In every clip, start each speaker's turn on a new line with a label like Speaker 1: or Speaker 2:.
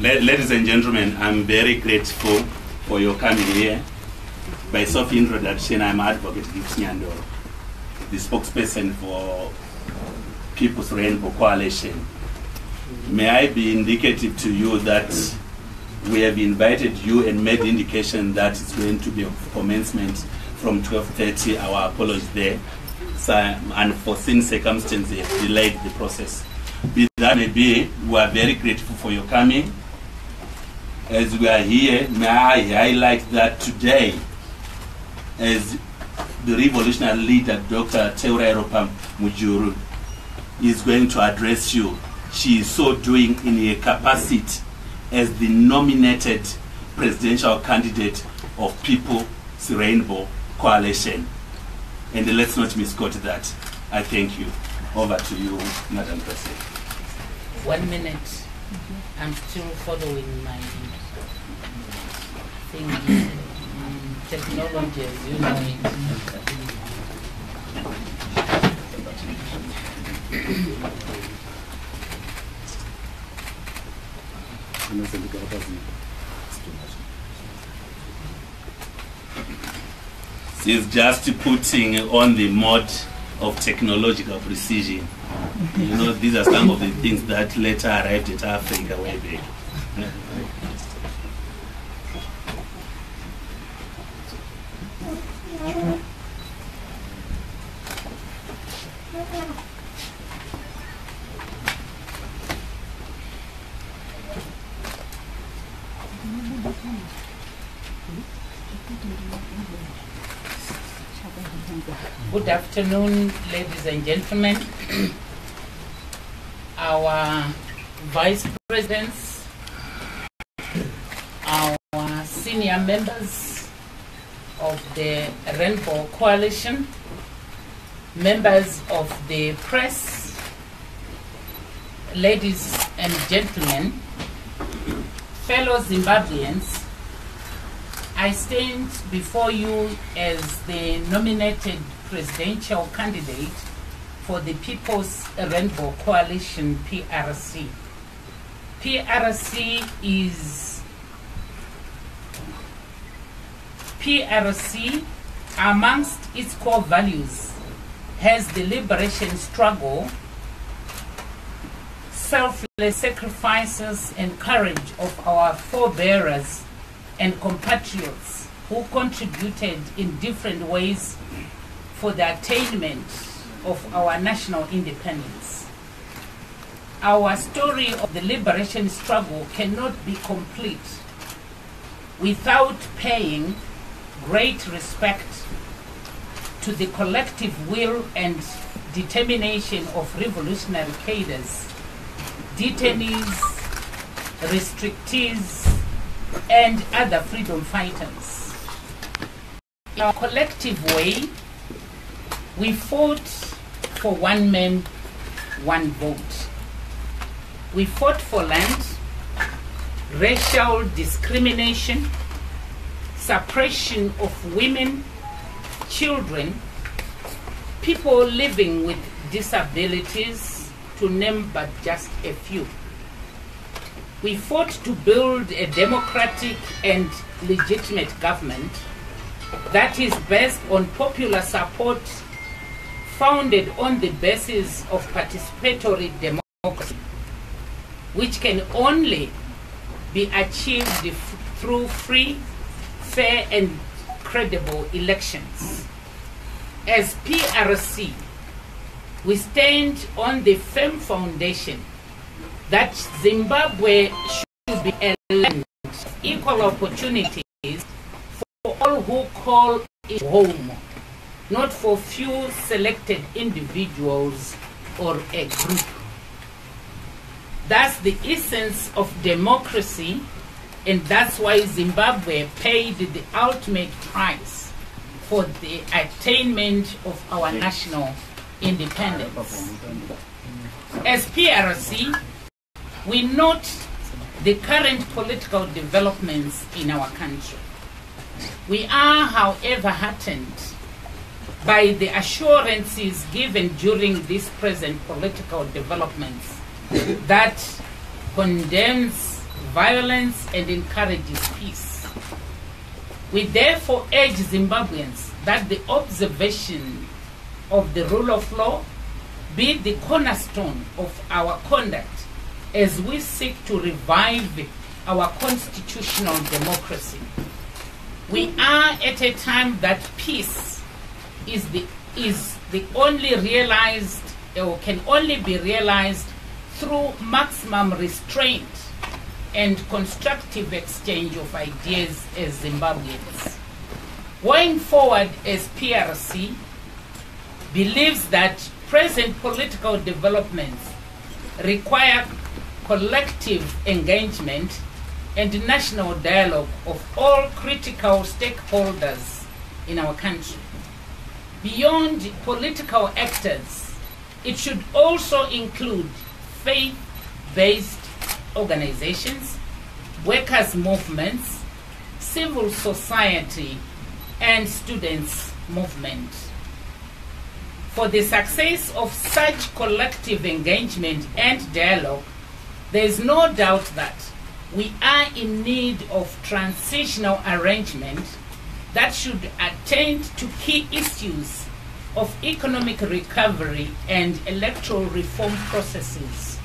Speaker 1: Ladies and gentlemen, I'm very grateful for your coming here. By self-introduction, I'm Advocate Gibbs Nyandoro, the spokesperson for People's Rainbow Coalition. May I be indicative to you that we have invited you and made indication that it's going to be a commencement from 12:30. Our apologies there. So, unforeseen circumstances have delayed the process. Be that may be, we are very grateful for your coming. As we are here, may I highlight that today, as the revolutionary leader, Dr. Joice Mujuru, is going to address you. She is so doing in her capacity as the nominated presidential candidate of People's Rainbow Coalition. And let's not misquote that. I thank you. Over to you, Madam President.
Speaker 2: 1 minute. I'm still following my thing. Technology, as you know it.
Speaker 1: She's just putting on the mode of technological precision. You know, these are some of the things that later arrived at Africa way back.
Speaker 2: Good afternoon, ladies and gentlemen. Our vice presidents, our senior members of the Rainbow Coalition, members of the press, ladies and gentlemen, fellow Zimbabweans, I stand before you as the nominated presidential candidate for the People's Rainbow Coalition, PRC. PRC, amongst its core values, has the liberation struggle, selfless sacrifices and courage of our forebearers and compatriots who contributed in different ways for the attainment of our national independence. Our story of the liberation struggle cannot be complete without paying great respect to the collective will and determination of revolutionary cadres, detainees, restrictees, and other freedom fighters. In our collective way, we fought for one man, one vote. We fought for land, racial discrimination, suppression of women, children, people living with disabilities, to name but just a few. We fought to build a democratic and legitimate government that is based on popular support, founded on the basis of participatory democracy, which can only be achieved through free, fair, and credible elections. As PRC, we stand on the firm foundation that Zimbabwe should be a land of equal opportunities for all who call it home, not for few selected individuals or a group. That's the essence of democracy, and that's why Zimbabwe paid the ultimate price for the attainment of our national independence. As PRC, we note the current political developments in our country. We are, however, heartened by the assurances given during these present political developments that condemns violence, and encourages peace. We therefore urge Zimbabweans that the observation of the rule of law be the cornerstone of our conduct as we seek to revive our constitutional democracy. We are at a time that peace is the only realized, or can only be realized, through maximum restraint and constructive exchange of ideas as Zimbabweans. Going forward, as PRC believes that present political developments require collective engagement and national dialogue of all critical stakeholders in our country. Beyond political actors, it should also include faith-based organizations, workers' movements, civil society, and students' movement. For the success of such collective engagement and dialogue, there is no doubt that we are in need of transitional arrangement that should attend to key issues of economic recovery and electoral reform processes.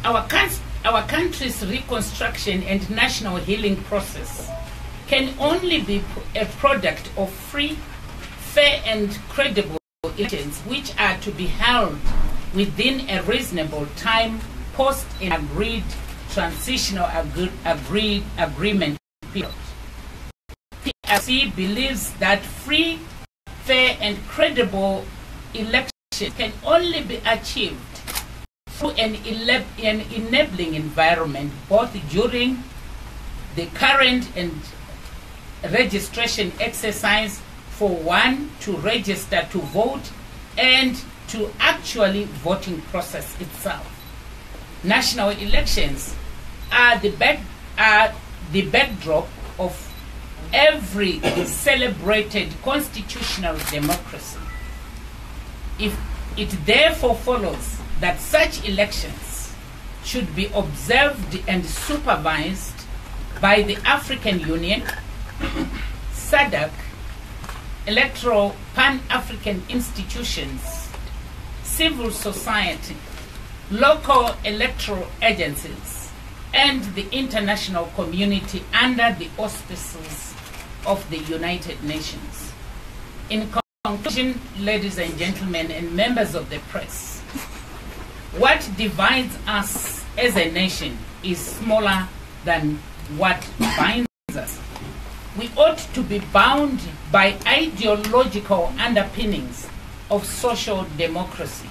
Speaker 2: Our country's reconstruction and national healing process can only be a product of free, fair, and credible elections, which are to be held within a reasonable time post an agreed transitional agreement period. PRC believes that free, fair, and credible election can only be achieved through an enabling environment, both during the current and registration exercise for one to register to vote and to actually voting process itself. National elections are the backdrop of every celebrated constitutional democracy. It therefore follows that such elections should be observed and supervised by the African Union, SADC, electoral pan-African institutions, civil society, local electoral agencies, and the international community under the auspices of the United Nations. In conclusion, ladies and gentlemen, and members of the press, what divides us as a nation is smaller than what binds us. We ought to be bound by ideological underpinnings of social democracy,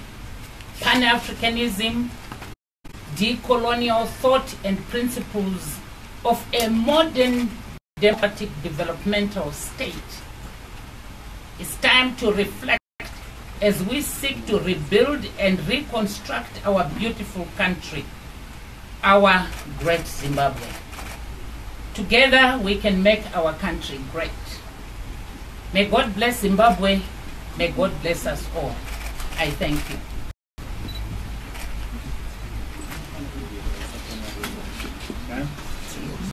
Speaker 2: Pan-Africanism, decolonial thought, and principles of a modern democratic developmental state. It's time to reflect as we seek to rebuild and reconstruct our beautiful country, our great Zimbabwe. Together we can make our country great. May God bless Zimbabwe. May God bless us all. I thank you.